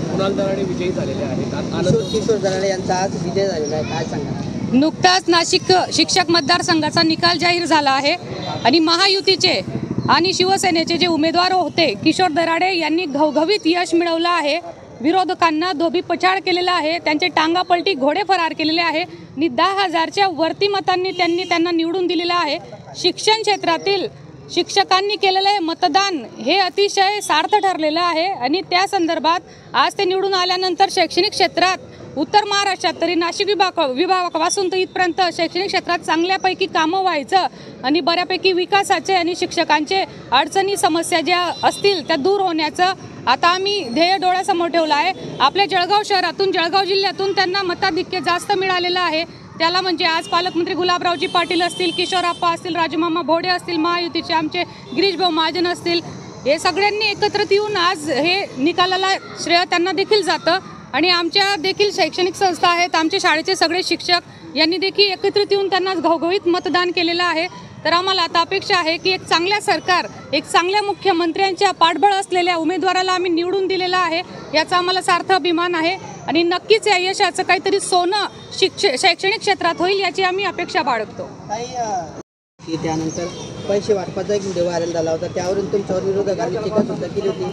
कुणाल दराडे विजयी झालेले आहेत। किशोर दराडे यांचा आज विजय झालेला आहे, काय सांगा? नुकताच नाशिक शिक्षक मतदारसंघाचा निकाल जाहीर झाला आहे आणि महायुतीचे आणि शिवसेनेचे जे उमेदवार होते किशोर दराडे यांनी घवघवीत यश मिळवलं आहे। विरोधकांना धोबीपछाड केलेला आहे, त्यांचे टांगापलटी घोडे फरार केलेले आहे आणि 10,000च्या वरती मतांनी त्यांना निवडून दिलेलं आहे। शिक्षण क्षेत्रातील शिक्षकांनी केलेले मतदान हे अतिशय सार्थ ठरलेलं आहे आणि त्या संदर्भात आज ते निवडून आल्यानंतर शैक्षणिक क्षेत्रात उत्तर महाराष्ट्रात तरी नाशिक विभागापासून तर इथपर्यंत शैक्षणिक क्षेत्रात चांगल्यापैकी कामं व्हायचं आणि बऱ्यापैकी विकासाचे आणि शिक्षकांचे अडचणी समस्या ज्या असतील त्या दूर होण्याचं आता आम्ही ध्येय डोळ्यासमोर ठेवलं आहे। आपल्या जळगाव शहरातून जळगाव जिल्ह्यातून त्यांना मताधिक्य जास्त मिळालेलं आहे। त्याला म्हणजे आज पालकमंत्री गुलाबरावजी पाटील असतील, किशोरप्पा असतील, राजमामा भोडे असतील, महायुतीचे आमचे गिरीशभाऊ महाजन असतील, हे सगळ्यांनी एकत्रित येऊन आज हे निकालाला श्रेय त्यांना देखील जातं आणि आमच्या देखील शैक्षणिक संस्था आहेत, आमचे शाळेचे सगळे शिक्षक यांनी देखील एकत्रित येऊन त्यांना घवघवीत मतदान केलेलं आहे। तर आम्हाला आता अपेक्षा आहे की एक चांगल्या सरकार, एक चांगल्या मुख्यमंत्र्यांच्या पाठबळ असलेल्या उमेदवाराला आम्ही निवडून दिलेला आहे, याचा आम्हाला सार्थ अभिमान आहे आणि नक्कीच या यशाचं काहीतरी सोनं शैक्षणिक क्षेत्रात होईल याची आम्ही अपेक्षा बाळगतो। त्यानंतर पैसे वाटपाचा एक व्हिडिओ व्हायरल झाला होता, त्यावरून तुमच्यावर विरोधकांनी टीका सुद्धा केली होती।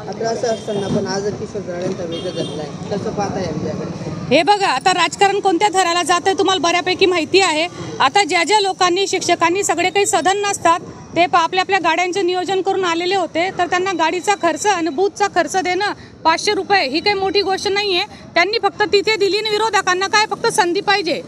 आता असं असताना पण आज किशोर दराडेंचा विजय झाला आहे, कसं पाहताय विजयाकडे? हे बघा, आता राजकारण कोणत्या थराला जातं तुम्हाला बऱ्यापैकी माहिती आहे। आता ज्या लोकांनी शिक्षकांनी सगळे काही सदन नसतात ते आपल्या गाड्यांचे नियोजन करून आलेले होते, तर त्यांना गाडीचा खर्च आणि बूथचा खर्च देणं 500 रुपये ही काही मोठी गोष्ट नाही आहे। त्यांनी फक्त तिथे दिली आणि विरोधकांना काय फक्त संधी पाहिजे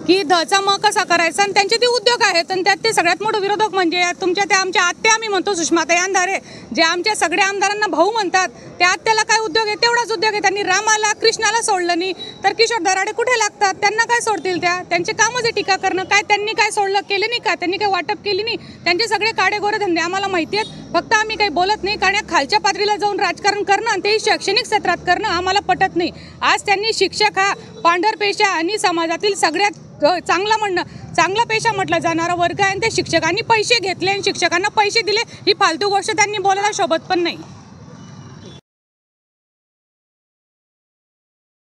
की धचा म कसा करायचा आणि त्यांचे ते उद्योग आहेत आणि त्यात ते सगळ्यात मोठं विरोधक म्हणजे तुमच्या त्या आमच्या आत्या आम्ही म्हणतो सुषमाताई अंधारे, जे आमच्या सगळ्या आमदारांना भाऊ म्हणतात, त्या आत्याला काय उद्योग आहे? तेवढाच उद्योग आहे। त्यांनी रामाला कृष्णाला सोडलं नाही तर किशोर दराडे कुठे लागतात? त्यांना काय सोडतील? त्यांचे कामच आहे टीका करणं। काय त्यांनी काय सोडलं केले नाही का? त्यांनी काय वाटप केली नाही? त्यांचे सगळे काडेगोरे धंदे आम्हाला माहिती आहेत, फक्त आम्ही काही बोलत नाही कारण या खालच्या पातळीला जाऊन राजकारण करणं आणि ते शैक्षणिक क्षेत्रात करणं आम्हाला पटत नाही। आज त्यांनी शिक्षक हा पांढर पेशा आणि समाजातील सगळ्यात चांगला पेशा म्हटला जाणारा वर्ग आहे आणि ते शिक्षकांनी पैसे घेतले आणि शिक्षकांना पैसे दिले ही फालतू गोष्ट त्यांनी बोलायला शोभत पण नाही।